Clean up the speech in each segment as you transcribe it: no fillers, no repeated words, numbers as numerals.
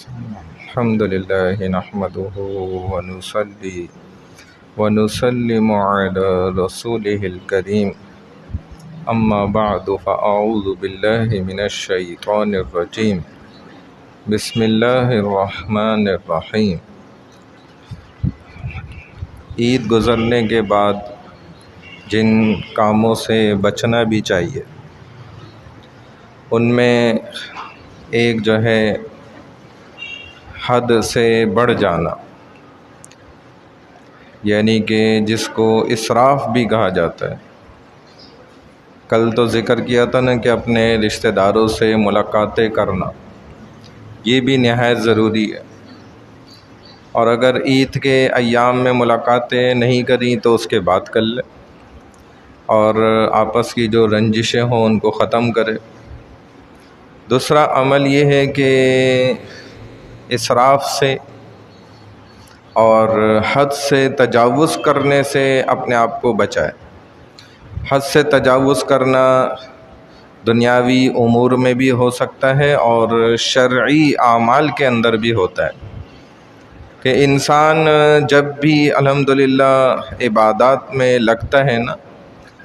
الحمد لله نحمده ونصلي ونسلم على رسوله الكريم أما بعد فأعوذ بالله من الشيطان الرجيم بسم الله الرحمن الرحیم۔ عید گزرنے کے بعد جن کاموں سے بچنا بھی چاہیے ان میں ایک جو ہے حد سے بڑھ جانا، یعنی کہ جس کو اسراف بھی کہا جاتا ہے۔ کل تو ذکر کیا تھا نا کہ اپنے رشتہ داروں سے ملاقاتیں کرنا، یہ بھی نہایت ضروری ہے، اور اگر عید کے ایام میں ملاقاتیں نہیں کریں تو اس کے بعد کر لیں، اور آپس کی جو رنجشیں ہوں ان کو ختم کرے۔ دوسرا عمل یہ ہے کہ اسراف سے اور حد سے تجاوز کرنے سے اپنے آپ کو بچائے۔ حد سے تجاوز کرنا دنیاوی امور میں بھی ہو سکتا ہے اور شرعی اعمال کے اندر بھی ہوتا ہے، کہ انسان جب بھی الحمدللہ عبادات میں لگتا ہے نا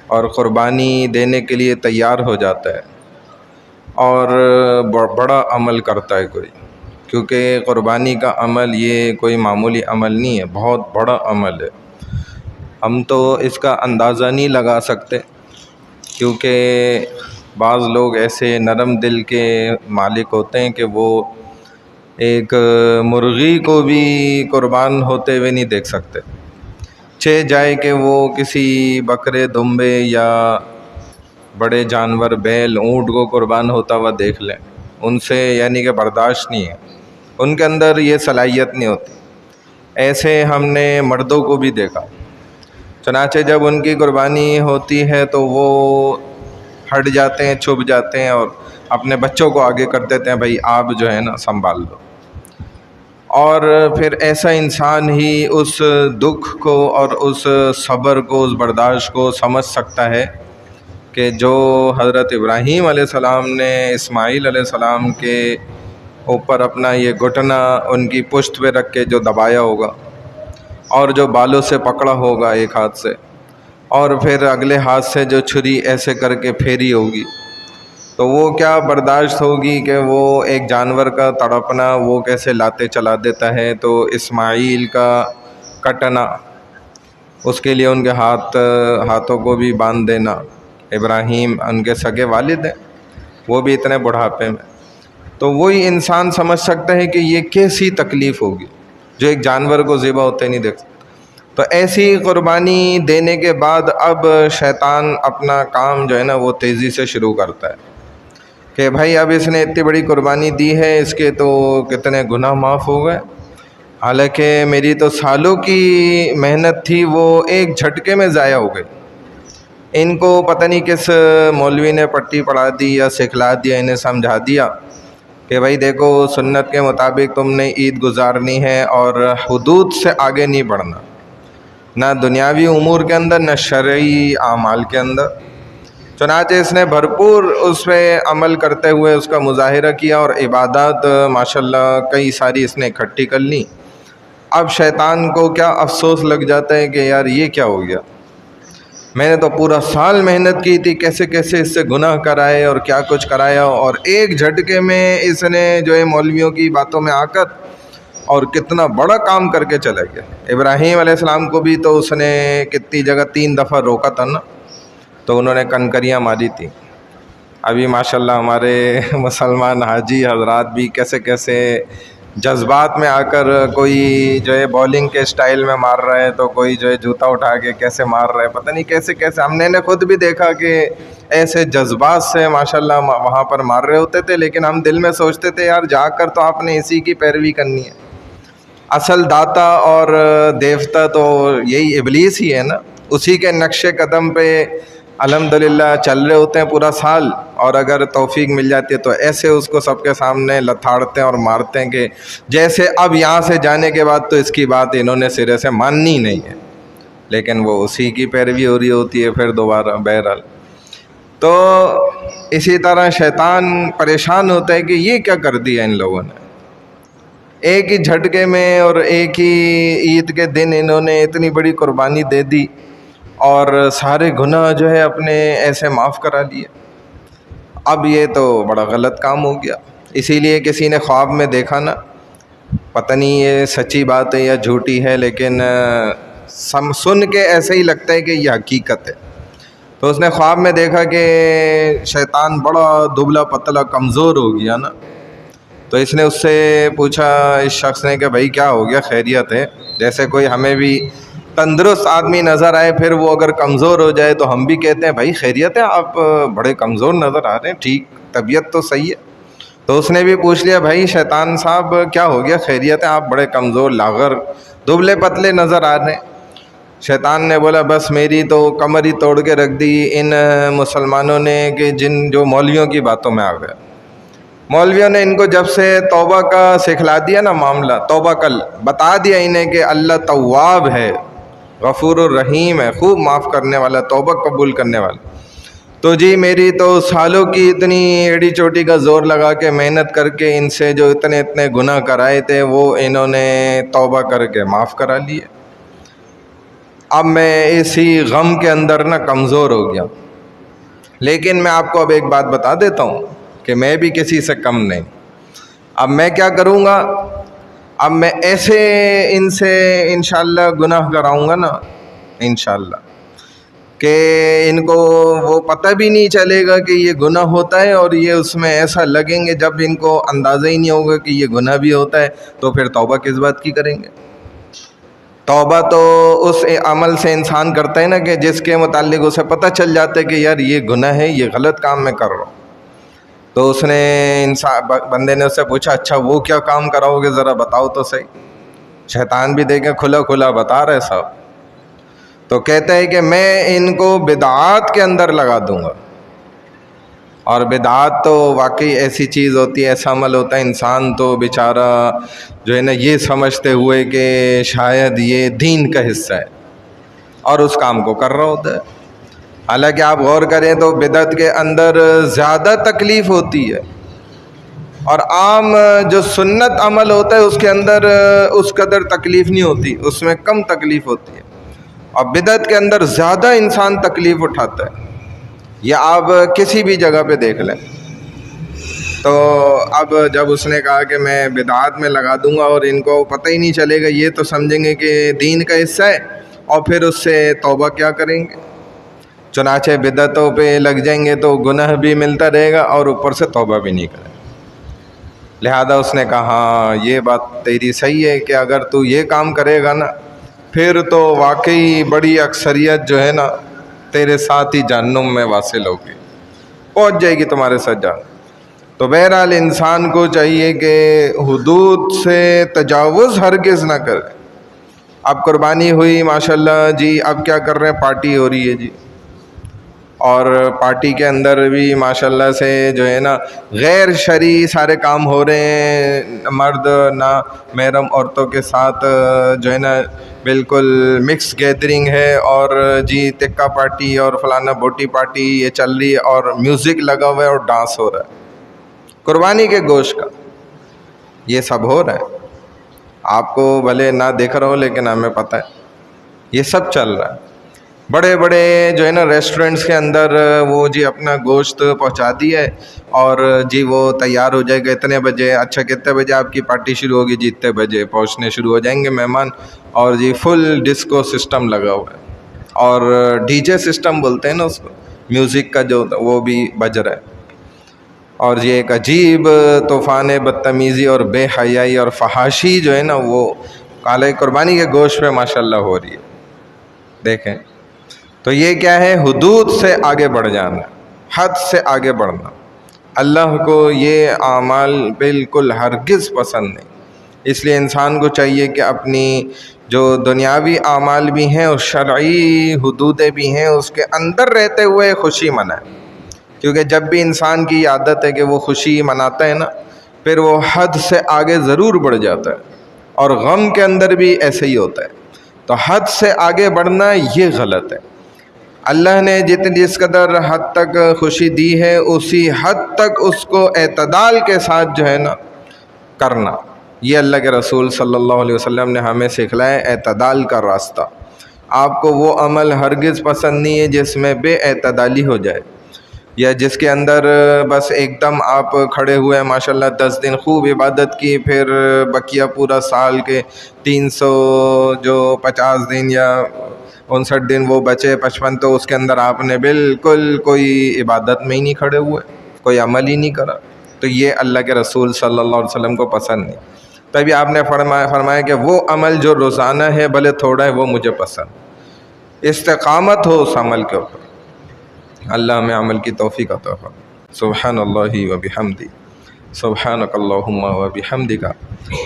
اور قربانی دینے کے لیے تیار ہو جاتا ہے اور بڑا عمل کرتا ہے کوئی، کیونکہ قربانی کا عمل یہ کوئی معمولی عمل نہیں ہے، بہت بڑا عمل ہے۔ ہم تو اس کا اندازہ نہیں لگا سکتے، کیونکہ بعض لوگ ایسے نرم دل کے مالک ہوتے ہیں کہ وہ ایک مرغی کو بھی قربان ہوتے ہوئے نہیں دیکھ سکتے، جائے کہ وہ کسی بکرے دمبے یا بڑے جانور بیل اونٹ کو قربان ہوتا ہوا دیکھ لیں، ان سے یعنی کہ برداشت نہیں ہے، ان کے اندر یہ صلاحیت نہیں ہوتی۔ ایسے ہم نے مردوں کو بھی دیکھا، چنانچہ جب ان کی قربانی ہوتی ہے تو وہ ہٹ جاتے ہیں، چھپ جاتے ہیں اور اپنے بچوں کو آگے کر دیتے ہیں، بھائی آپ جو ہے نا سنبھال لو۔ اور پھر ایسا انسان ہی اس دکھ کو اور اس صبر کو، اس برداشت کو سمجھ سکتا ہے کہ جو حضرت ابراہیم علیہ السلام نے اسماعیل علیہ السلام کے اوپر اپنا یہ گھٹنا ان کی پشت پہ رکھ کے جو دبایا ہوگا، اور جو بالوں سے پکڑا ہوگا ایک ہاتھ سے، اور پھر اگلے ہاتھ سے جو چھری ایسے کر کے پھیری ہوگی، تو وہ کیا برداشت ہوگی کہ وہ ایک جانور کا تڑپنا وہ کیسے لاتے چلا دیتا ہے، تو اسماعیل کا کٹنا، اس کے لیے ان کے ہاتھوں کو بھی باندھ دینا۔ ابراہیم ان کے سگے والد ہیں، وہ بھی اتنے بڑھاپے میں، تو وہی انسان سمجھ سکتا ہے کہ یہ کیسی تکلیف ہوگی جو ایک جانور کو ذبح ہوتے نہیں دیکھ سکتا۔ تو ایسی قربانی دینے کے بعد اب شیطان اپنا کام جو ہے نا وہ تیزی سے شروع کرتا ہے کہ بھائی اب اس نے اتنی بڑی قربانی دی ہے، اس کے تو کتنے گناہ معاف ہو گئے، حالانکہ میری تو سالوں کی محنت تھی وہ ایک جھٹکے میں ضائع ہو گئی۔ ان کو پتہ نہیں کس مولوی نے پٹی پڑھا دی یا سکھلا دیا، انہیں سمجھا دیا کہ بھائی دیکھو سنت کے مطابق تم نے عید گزارنی ہے اور حدود سے آگے نہیں بڑھنا، نہ دنیاوی امور کے اندر نہ شرعی اعمال کے اندر۔ چنانچہ اس نے بھرپور اس پہ عمل کرتے ہوئے اس کا مظاہرہ کیا اور عبادات ماشاءاللہ کئی ساری اس نے اکٹھی کر لی۔ اب شیطان کو کیا افسوس لگ جاتا ہے کہ یار یہ کیا ہو گیا، میں نے تو پورا سال محنت کی تھی، کیسے کیسے اس سے گناہ کرائے اور کیا کچھ کرایا، اور ایک جھٹکے میں اس نے جو ہے مولویوں کی باتوں میں آ کر اور کتنا بڑا کام کر کے چلا گیا۔ ابراہیم علیہ السلام کو بھی تو اس نے کتنی جگہ 3 دفعہ روکا تھا نا، تو انہوں نے کنکریاں ماری تھی۔ ابھی ماشاءاللہ ہمارے مسلمان حاجی حضرات بھی کیسے کیسے جذبات میں آ کر کوئی جو ہے بولنگ کے سٹائل میں مار رہا ہے، تو کوئی جو ہے جوتا اٹھا کے کیسے مار رہا ہے، پتہ نہیں کیسے کیسے۔ ہم نے خود بھی دیکھا کہ ایسے جذبات سے ماشاءاللہ وہاں پر مار رہے ہوتے تھے، لیکن ہم دل میں سوچتے تھے یار جا کر تو آپ نے اسی کی پیروی کرنی ہے، اصل داتا اور دیوتا تو یہی ابلیس ہی ہے نا، اسی کے نقش قدم پہ الحمدللہ چل رہے ہوتے ہیں پورا سال، اور اگر توفیق مل جاتی ہے تو ایسے اس کو سب کے سامنے لتھاڑتے ہیں اور مارتے ہیں کہ جیسے اب یہاں سے جانے کے بعد تو اس کی بات انہوں نے سرے سے ماننی نہیں ہے، لیکن وہ اسی کی پیروی ہو رہی ہوتی ہے پھر دوبارہ۔ بہرحال تو اسی طرح شیطان پریشان ہوتا ہے کہ یہ کیا کر دیا ان لوگوں نے، ایک ہی جھٹکے میں اور ایک ہی عید کے دن انہوں نے اتنی بڑی قربانی دے دی اور سارے گناہ جو ہے اپنے ایسے معاف کرا لیے. اب یہ تو بڑا غلط کام ہو گیا. اسی لیے کسی نے خواب میں دیکھا نا، پتہ نہیں یہ سچی بات ہے یا جھوٹی ہے، لیکن سن کے ایسے ہی لگتا ہے کہ یہ حقیقت ہے. تو اس نے خواب میں دیکھا کہ شیطان بڑا دبلا پتلا کمزور ہو گیا نا. تو اس نے اس سے پوچھا، اس شخص نے، کہ بھائی کیا ہو گیا، خیریت ہے؟ جیسے کوئی ہمیں بھی تندرست آدمی نظر آئے، پھر وہ اگر کمزور ہو جائے تو ہم بھی کہتے ہیں بھائی خیریت ہے، آپ بڑے کمزور نظر آ رہے ہیں، ٹھیک، طبیعت تو صحیح ہے. تو اس نے بھی پوچھ لیا، بھائی شیطان صاحب کیا ہو گیا، خیریت ہے؟ آپ بڑے کمزور، لاغر، دبلے پتلے نظر آ رہے ہیں. شیطان نے بولا، بس میری تو کمر ہی توڑ کے رکھ دی ان مسلمانوں نے کہ جو مولویوں کی باتوں میں آ گیا. مولویوں نے ان کو جب سے توبہ کا سکھلا دیا نا معاملہ، توبہ کا بتا دیا انہیں کہ اللہ تواب ہے، غفور الرحیم ہے، خوب معاف کرنے والا، توبہ قبول کرنے والا. تو جی میری تو سالوں کی اتنی ایڑی چوٹی کا زور لگا کے محنت کر کے ان سے جو اتنے گناہ کرائے تھے وہ انہوں نے توبہ کر کے معاف کرا لیے. اب میں اسی غم کے اندر نا کمزور ہو گیا. لیکن میں آپ کو اب ایک بات بتا دیتا ہوں کہ میں بھی کسی سے کم نہیں. اب میں کیا کروں گا، اب میں ایسے ان سے انشاءاللہ گناہ کراؤں گا نا انشاءاللہ کہ ان کو وہ پتہ بھی نہیں چلے گا کہ یہ گناہ ہوتا ہے، اور یہ اس میں ایسا لگیں گے جب ان کو اندازہ ہی نہیں ہوگا کہ یہ گناہ بھی ہوتا ہے، تو پھر توبہ کس بات کی کریں گے. توبہ تو اس عمل سے انسان کرتا ہے نا کہ جس کے متعلق اسے پتہ چل جاتا ہے کہ یار یہ گناہ ہے، یہ غلط کام میں کر رہا ہوں. تو اس نے بندے نے اس سے پوچھا، اچھا وہ کیا کام کراؤ گے، ذرا بتاؤ تو صحیح. شیطان بھی دیکھے کھلا کھلا بتا رہے صاحب. تو کہتا ہے کہ میں ان کو بدعات کے اندر لگا دوں گا. اور بدعات تو واقعی ایسی چیز ہوتی ہے، ایسا عمل ہوتا ہے، انسان تو بیچارہ جو ہے نا یہ سمجھتے ہوئے کہ شاید یہ دین کا حصہ ہے اور اس کام کو کر رہا ہوتا ہے. حالانکہ آپ غور کریں تو بدعت کے اندر زیادہ تکلیف ہوتی ہے، اور عام جو سنت عمل ہوتا ہے اس کے اندر اس قدر تکلیف نہیں ہوتی، اس میں کم تکلیف ہوتی ہے. اور بدعت کے اندر زیادہ انسان تکلیف اٹھاتا ہے. یہ آپ کسی بھی جگہ پہ دیکھ لیں. تو اب جب اس نے کہا کہ میں بدعات میں لگا دوں گا اور ان کو پتہ ہی نہیں چلے گا، یہ تو سمجھیں گے کہ دین کا حصہ ہے، اور پھر اس سے توبہ کیا کریں گے. چنانچہ بدعتوں پہ لگ جائیں گے تو گناہ بھی ملتا رہے گا اور اوپر سے توبہ بھی نہیں کریں. لہذا اس نے کہا، ہاں یہ بات تیری صحیح ہے کہ اگر تو یہ کام کرے گا نا پھر تو واقعی بڑی اکثریت جو ہے نا تیرے ساتھ ہی جہنم میں واصل ہوگی، پہنچ جائے گی تمہارے ساتھ جہنم. تو بہرحال انسان کو چاہیے کہ حدود سے تجاوز ہرگز نہ کرے. اب قربانی ہوئی ماشاءاللہ جی، اب کیا کر رہے ہیں، پارٹی ہو رہی ہے جی، اور پارٹی کے اندر بھی ماشاءاللہ سے جو ہے نا غیر شرعی سارے کام ہو رہے ہیں. مرد نہ محرم عورتوں کے ساتھ جو ہے نا بالکل مکس گیدرنگ ہے، اور جی ٹکا پارٹی اور فلانا بوٹی پارٹی یہ چل رہی ہے، اور میوزک لگا ہوا ہے اور ڈانس ہو رہا ہے قربانی کے گوشت کا. یہ سب ہو رہا ہے، آپ کو بھلے نہ دیکھ رہا ہو لیکن ہمیں پتہ ہے یہ سب چل رہا ہے. بڑے بڑے جو ہے نا ریسٹورنٹس کے اندر وہ جی اپنا گوشت پہنچا دیا ہے، اور جی وہ تیار ہو جائے گا اتنے بجے. اچھا کتنے بجے آپ کی پارٹی شروع ہوگی؟ جی اتنے بجے پہنچنے شروع ہو جائیں گے مہمان، اور جی فل ڈسکو سسٹم لگا ہوا ہے، اور ڈی جے سسٹم بولتے ہیں نا اس کو، میوزک کا جو وہ بھی بج رہا ہے. اور یہ ایک عجیب طوفان بدتمیزی اور بے حیائی اور فحاشی جو ہے نا وہ کالے قربانی کے گوشت پہ ماشاءاللہ ہو رہی ہے. دیکھیں تو یہ کیا ہے، حدود سے آگے بڑھ جانا، حد سے آگے بڑھنا. اللہ کو یہ اعمال بالکل ہرگز پسند نہیں. اس لیے انسان کو چاہیے کہ اپنی جو دنیاوی اعمال بھی ہیں اور شرعی حدودیں بھی ہیں اس کے اندر رہتے ہوئے خوشی منائے. کیونکہ جب بھی انسان کی عادت ہے کہ وہ خوشی مناتا ہے نا پھر وہ حد سے آگے ضرور بڑھ جاتا ہے، اور غم کے اندر بھی ایسے ہی ہوتا ہے. تو حد سے آگے بڑھنا یہ غلط ہے. اللہ نے جس قدر حد تک خوشی دی ہے اسی حد تک اس کو اعتدال کے ساتھ جو ہے نا کرنا. یہ اللہ کے رسول صلی اللہ علیہ وسلم نے ہمیں سکھلایا اعتدال کا راستہ۔ آپ کو وہ عمل ہرگز پسند نہیں ہے جس میں بے اعتدالی ہو جائے، یا جس کے اندر بس ایک دم آپ کھڑے ہوئے ماشاءاللہ 10 دن خوب عبادت کی، پھر بقیہ پورا سال کے 350 دن یا 59 دن وہ بچے 55، تو اس کے اندر آپ نے بالکل کوئی عبادت میں ہی نہیں کھڑے ہوئے، کوئی عمل ہی نہیں کرا، تو یہ اللہ کے رسول صلی اللہ علیہ وسلم کو پسند نہیں۔ تبھی آپ نے فرمایا کہ وہ عمل جو روزانہ ہے بھلے تھوڑا ہے وہ مجھے پسند، استقامت ہو اس عمل کے اوپر۔ اللہ ہمیں عمل کی توفیق عطا فرمائے۔ سبحان اللہ و بحمدہ، سبحانک اللہم و بحمدک،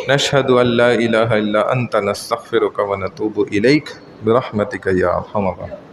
نشہد ان لا الہ الا انت، نستغفرک و نتوب الیک، برحمتک یا ارحم الراحمین۔